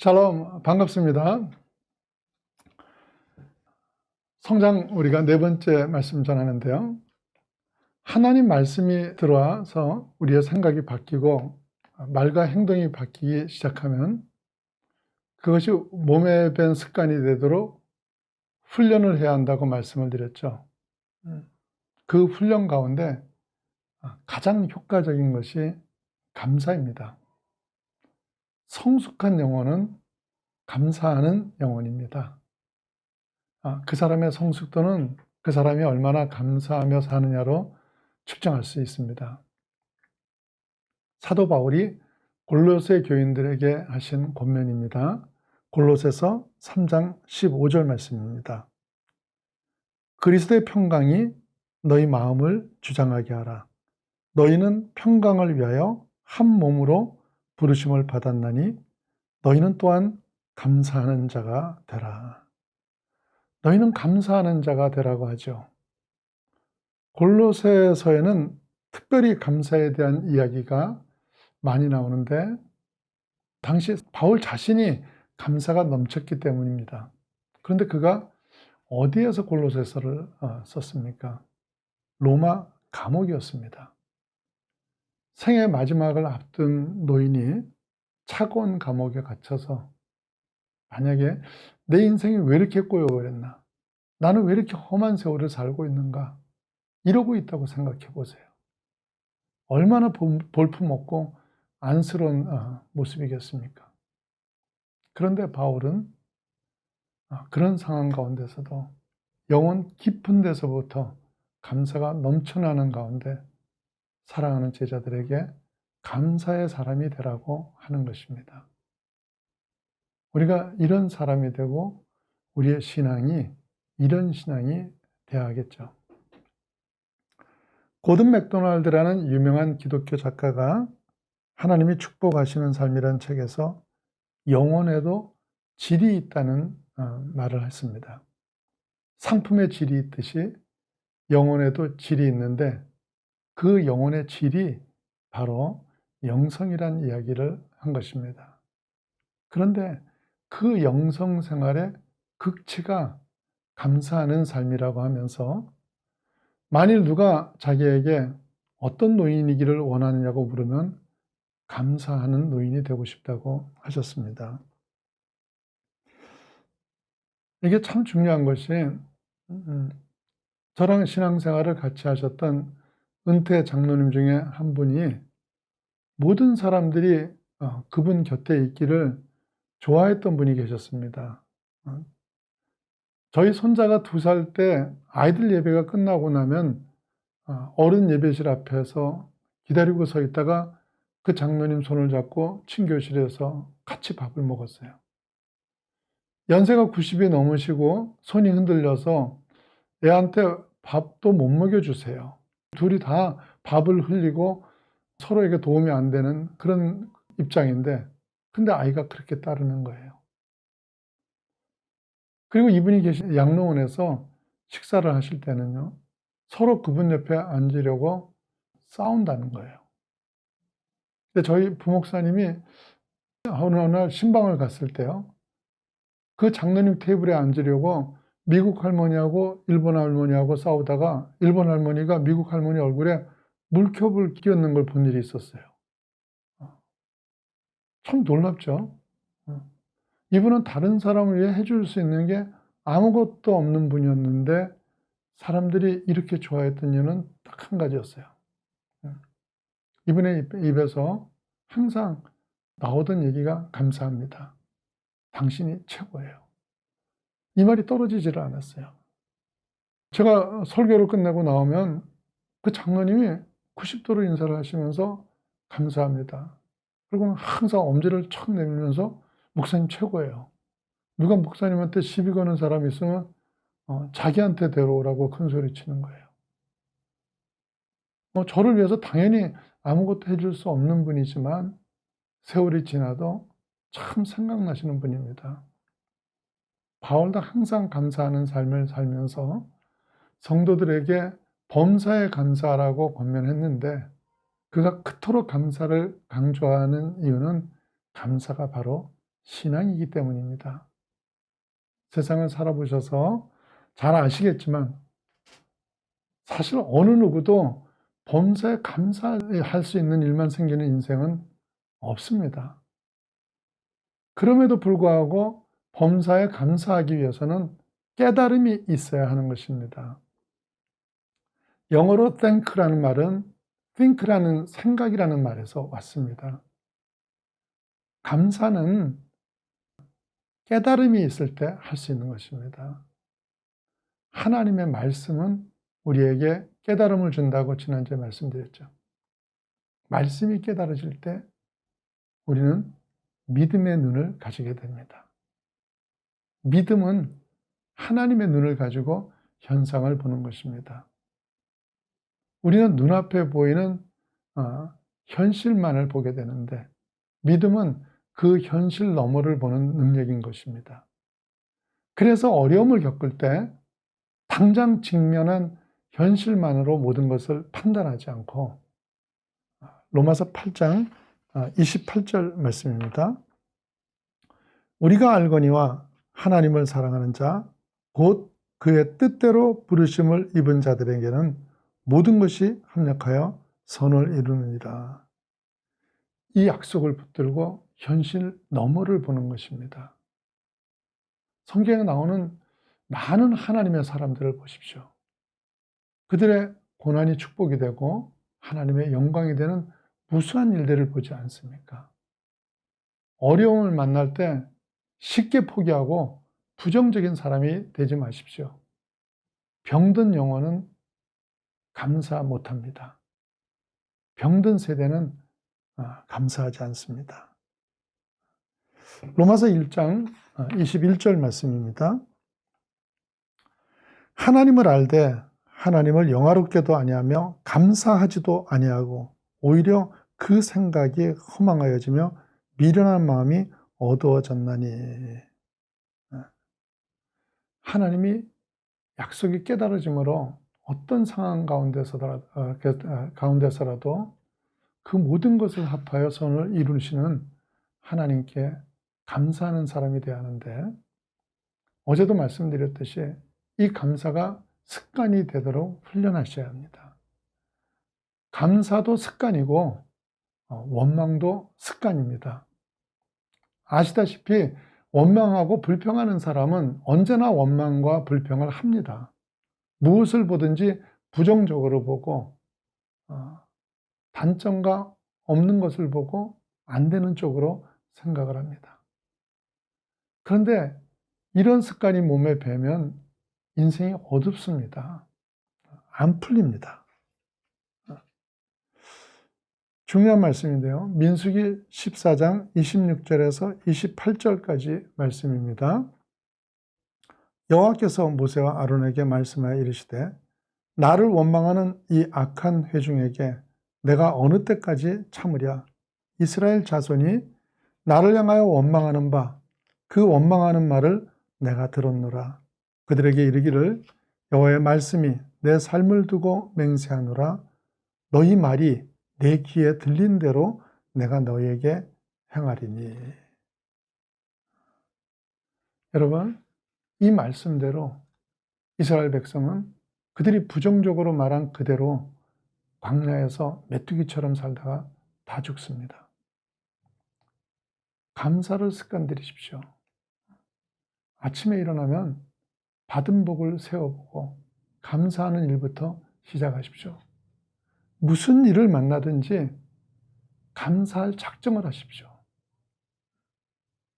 샬롬, 반갑습니다. 성장 우리가 네 번째 말씀 전하는데요. 하나님 말씀이 들어와서 우리의 생각이 바뀌고 말과 행동이 바뀌기 시작하면 그것이 몸에 밴 습관이 되도록 훈련을 해야 한다고 말씀을 드렸죠. 그 훈련 가운데 가장 효과적인 것이 감사입니다. 성숙한 영혼은 감사하는 영혼입니다. 그 사람의 성숙도는 그 사람이 얼마나 감사하며 사느냐로 측정할 수 있습니다. 사도 바울이 골로새 교인들에게 하신 권면입니다. 골로새서 3장 15절 말씀입니다. 그리스도의 평강이 너희 마음을 주장하게 하라. 너희는 평강을 위하여 한 몸으로 부르심을 받았나니 너희는 또한 감사하는 자가 되라. 너희는 감사하는 자가 되라고 하죠. 골로새서에는 특별히 감사에 대한 이야기가 많이 나오는데 당시 바울 자신이 감사가 넘쳤기 때문입니다. 그런데 그가 어디에서 골로새서를 썼습니까? 로마 감옥이었습니다. 생의 마지막을 앞둔 노인이 차가운 감옥에 갇혀서 만약에 내 인생이 왜 이렇게 꼬여버렸나? 나는 왜 이렇게 험한 세월을 살고 있는가? 이러고 있다고 생각해 보세요. 얼마나 볼품없고 안쓰러운 모습이겠습니까? 그런데 바울은 그런 상황 가운데서도 영혼 깊은 데서부터 감사가 넘쳐나는 가운데 사랑하는 제자들에게 감사의 사람이 되라고 하는 것입니다. 우리가 이런 사람이 되고 우리의 신앙이 이런 신앙이 되어야겠죠. 고든 맥도날드라는 유명한 기독교 작가가 하나님이 축복하시는 삶이라는 책에서 영혼에도 질이 있다는 말을 했습니다. 상품의 질이 있듯이 영혼에도 질이 있는데 그 영혼의 질이 바로 영성이란 이야기를 한 것입니다. 그런데 그 영성 생활의 극치가 감사하는 삶이라고 하면서 만일 누가 자기에게 어떤 노인이기를 원하느냐고 물으면 감사하는 노인이 되고 싶다고 하셨습니다. 이게 참 중요한 것이 저랑 신앙생활을 같이 하셨던 은퇴 장로님 중에 한 분이 모든 사람들이 그분 곁에 있기를 좋아했던 분이 계셨습니다. 저희 손자가 2살 때 아이들 예배가 끝나고 나면 어른 예배실 앞에서 기다리고 서 있다가 그 장로님 손을 잡고 친교실에서 같이 밥을 먹었어요. 연세가 90이 넘으시고 손이 흔들려서 애한테 밥도 못 먹여주세요. 둘이 다 밥을 흘리고 서로에게 도움이 안 되는 그런 입장인데 근데 아이가 그렇게 따르는 거예요. 그리고 이분이 계신 양로원에서 식사를 하실 때는요. 서로 그분 옆에 앉으려고 싸운다는 거예요. 근데 저희 부목사님이 어느 날 신방을 갔을 때요. 그 장로님 테이블에 앉으려고 미국 할머니하고 일본 할머니하고 싸우다가 일본 할머니가 미국 할머니 얼굴에 물컵을 끼얹는 걸 본 일이 있었어요. 참 놀랍죠. 이분은 다른 사람을 위해 해줄 수 있는 게 아무것도 없는 분이었는데 사람들이 이렇게 좋아했던 이유는 딱 한 가지였어요. 이분의 입에서 항상 나오던 얘기가 감사합니다. 당신이 최고예요. 이 말이 떨어지지를 않았어요. 제가 설교를 끝내고 나오면 그 장로님이 90도로 인사를 하시면서 감사합니다. 그리고 항상 엄지를 척 내밀면서 목사님 최고예요. 누가 목사님한테 시비 거는 사람이 있으면 자기한테 데려오라고 큰 소리 치는 거예요. 저를 위해서 당연히 아무것도 해줄 수 없는 분이지만 세월이 지나도 참 생각나시는 분입니다. 바울도 항상 감사하는 삶을 살면서 성도들에게 범사에 감사하라고 권면했는데 그가 그토록 감사를 강조하는 이유는 감사가 바로 신앙이기 때문입니다. 세상을 살아보셔서 잘 아시겠지만 사실 어느 누구도 범사에 감사할 수 있는 일만 생기는 인생은 없습니다. 그럼에도 불구하고 범사에 감사하기 위해서는 깨달음이 있어야 하는 것입니다. 영어로 thank라는 말은 think라는 생각이라는 말에서 왔습니다. 감사는 깨달음이 있을 때 할 수 있는 것입니다. 하나님의 말씀은 우리에게 깨달음을 준다고 지난주에 말씀드렸죠. 말씀이 깨달아질 때 우리는 믿음의 눈을 가지게 됩니다. 믿음은 하나님의 눈을 가지고 현상을 보는 것입니다. 우리는 눈앞에 보이는 현실만을 보게 되는데 믿음은 그 현실 너머를 보는 능력인 것입니다. 그래서 어려움을 겪을 때 당장 직면한 현실만으로 모든 것을 판단하지 않고 로마서 8장 28절 말씀입니다. 우리가 알거니와 하나님을 사랑하는 자 곧 그의 뜻대로 부르심을 입은 자들에게는 모든 것이 합력하여 선을 이루느니라. 이 약속을 붙들고 현실 너머를 보는 것입니다. 성경에 나오는 많은 하나님의 사람들을 보십시오. 그들의 고난이 축복이 되고 하나님의 영광이 되는 무수한 일들을 보지 않습니까? 어려움을 만날 때 쉽게 포기하고 부정적인 사람이 되지 마십시오. 병든 영혼은 감사 못합니다. 병든 세대는 감사하지 않습니다. 로마서 1장 21절 말씀입니다. 하나님을 알되 하나님을 영화롭게도 아니하며 감사하지도 아니하고 오히려 그 생각이 허망하여지며 미련한 마음이 어두워졌나니. 하나님이 약속이 깨달아짐으로 어떤 상황 가운데서라도 그 모든 것을 합하여 선을 이루시는 하나님께 감사하는 사람이 되어야 하는데, 어제도 말씀드렸듯이 이 감사가 습관이 되도록 훈련하셔야 합니다. 감사도 습관이고 원망도 습관입니다. 아시다시피 원망하고 불평하는 사람은 언제나 원망과 불평을 합니다. 무엇을 보든지 부정적으로 보고 단점과 없는 것을 보고 안 되는 쪽으로 생각을 합니다. 그런데 이런 습관이 몸에 배면 인생이 어둡습니다. 안 풀립니다. 중요한 말씀인데요. 민수기 14장 26절에서 28절까지 말씀입니다. 여호와께서 모세와 아론에게 말씀하여 이르시되 나를 원망하는 이 악한 회중에게 내가 어느 때까지 참으랴. 이스라엘 자손이 나를 향하여 원망하는 바 그 원망하는 말을 내가 들었노라. 그들에게 이르기를 여호와의 말씀이 내 삶을 두고 맹세하노라. 너희 말이 내 귀에 들린 대로 내가 너희에게 행하리니. 여러분, 이 말씀대로 이스라엘 백성은 그들이 부정적으로 말한 그대로 광야에서 메뚜기처럼 살다가 다 죽습니다. 감사를 습관 들이십시오. 아침에 일어나면 받은 복을 세워보고 감사하는 일부터 시작하십시오. 무슨 일을 만나든지 감사할 작정을 하십시오.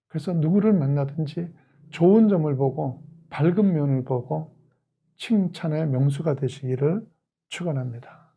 그래서 누구를 만나든지 좋은 점을 보고 밝은 면을 보고 칭찬의 명수가 되시기를 축원합니다.